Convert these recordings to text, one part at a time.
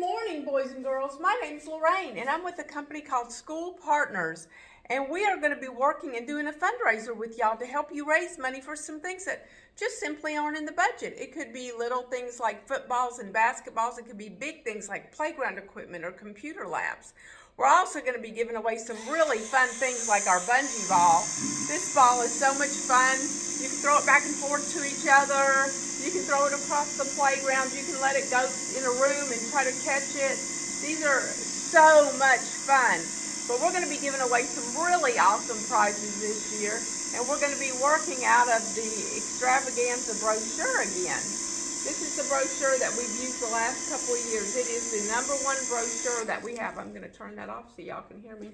morning, boys and girls. My name's Lorraine, and I'm with a company called School Partners. And we are going to be working and doing a fundraiser with y'all to help you raise money for some things that just simply aren't in the budget. It could be little things like footballs and basketballs. It could be big things like playground equipment or computer labs. We're also going to be giving away some really fun things like our bungee ball. This ball is so much fun. You can throw it back and forth to each other. You can throw it across the playground. You can let it go in a room and try to catch it. These are so much fun. But we're going to be giving away some really awesome prizes this year. And we're going to be working out of the extravaganza brochure again. This is the brochure that we've used the last couple of years. It is the #1 brochure that we have. I'm going to turn that off so y'all can hear me.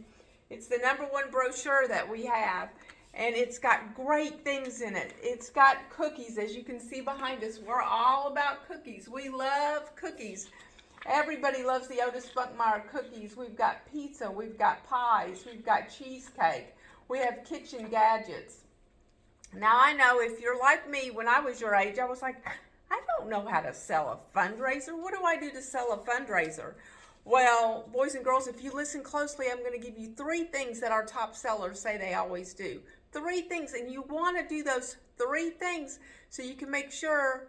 It's the #1 brochure that we have. And it's got great things in it. It's got cookies, as you can see behind us. We're all about cookies. We love cookies. Everybody loves the Otis Spunkmeyer cookies. We've got pizza, we've got pies, we've got cheesecake. We have kitchen gadgets. Now I know if you're like me, when I was your age, I was like, I don't know how to sell a fundraiser. What do I do to sell a fundraiser? Well, boys and girls, if you listen closely, I'm going to give you 3 things that our top sellers say they always do. 3 things, and you want to do those 3 things so you can make sure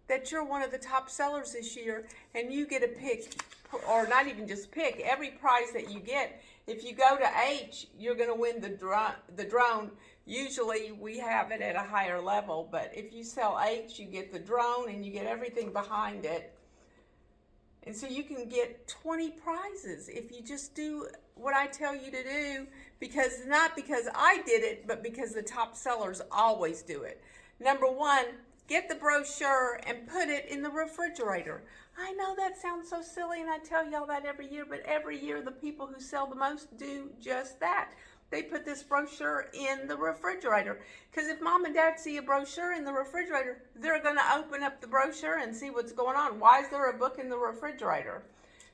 that you're one of the top sellers this year and you get a pick, or not even just pick, every prize that you get. If you go to H, you're going to win the drone. Usually we have it at a higher level, but if you sell H, you get the drone and you get everything behind it. And so you can get 20 prizes if you just do what I tell you to do, not because I did it, but because the top sellers always do it. #1, get the brochure and put it in the refrigerator. I know that sounds so silly, and I tell y'all that every year, but every year the people who sell the most do just that. They put this brochure in the refrigerator. Because if mom and dad see a brochure in the refrigerator, they're going to open up the brochure and see what's going on. Why is there a book in the refrigerator?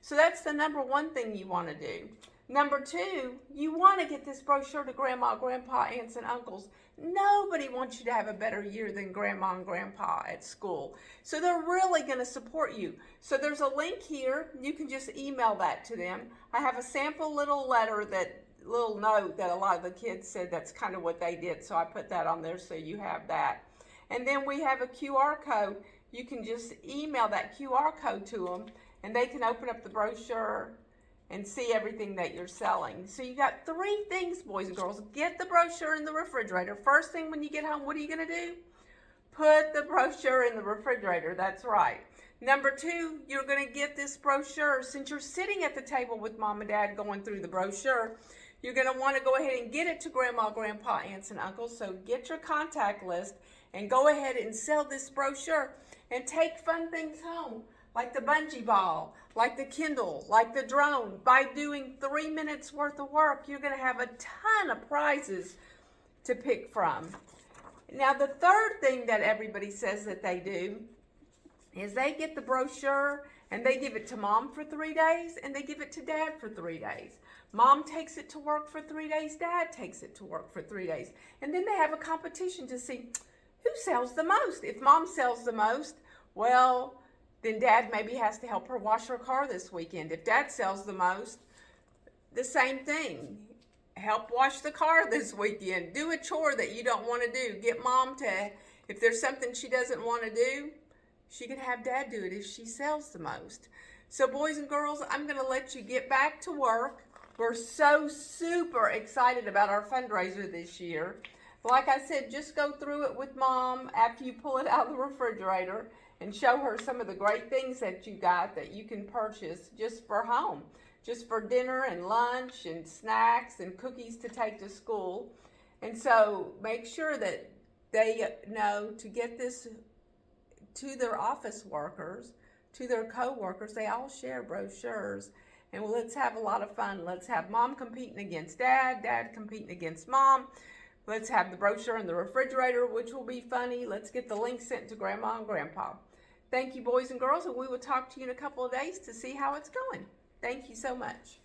So that's the #1 thing you want to do. #2, you want to get this brochure to grandma, grandpa, aunts, and uncles. Nobody wants you to have a better year than grandma and grandpa at school. So they're really going to support you. So there's a link here. You can just email that to them. I have a sample little note that a lot of the kids said that's kind of what they did. So I put that on there so you have that. And then we have a QR code. You can just email that QR code to them and they can open up the brochure and see everything that you're selling. So you got 3 things, boys and girls. Get the brochure in the refrigerator. First thing when you get home, what are you going to do? Put the brochure in the refrigerator. That's right. #2, you're going to get this brochure. Since you're sitting at the table with mom and dad going through the brochure, you're going to want to go ahead and get it to grandma, grandpa, aunts, and uncles. So get your contact list and go ahead and sell this brochure and take fun things home, like the bungee ball, like the Kindle, like the drone. By doing 3 minutes worth of work, you're going to have a ton of prizes to pick from. Now, the 3rd thing that everybody says that they do is they get the brochure and they give it to mom for 3 days and they give it to dad for 3 days. Mom takes it to work for 3 days, dad takes it to work for 3 days. And then they have a competition to see who sells the most. If mom sells the most, well, then dad maybe has to help her wash her car this weekend. If dad sells the most, the same thing. Help wash the car this weekend. Do a chore that you don't want to do. Get mom to, if there's something she doesn't want to do, she can have dad do it if she sells the most. So boys and girls, I'm going to let you get back to work. We're so super excited about our fundraiser this year. Like I said, just go through it with mom after you pull it out of the refrigerator and show her some of the great things that you got that you can purchase just for home, just for dinner and lunch and snacks and cookies to take to school. And so make sure that they know to get this to their office workers, to their co-workers. They all share brochures. And let's have a lot of fun. Let's have mom competing against dad, dad competing against mom. Let's have the brochure in the refrigerator, which will be funny. Let's get the link sent to grandma and grandpa. Thank you, boys and girls, and we will talk to you in a couple of days to see how it's going. Thank you so much.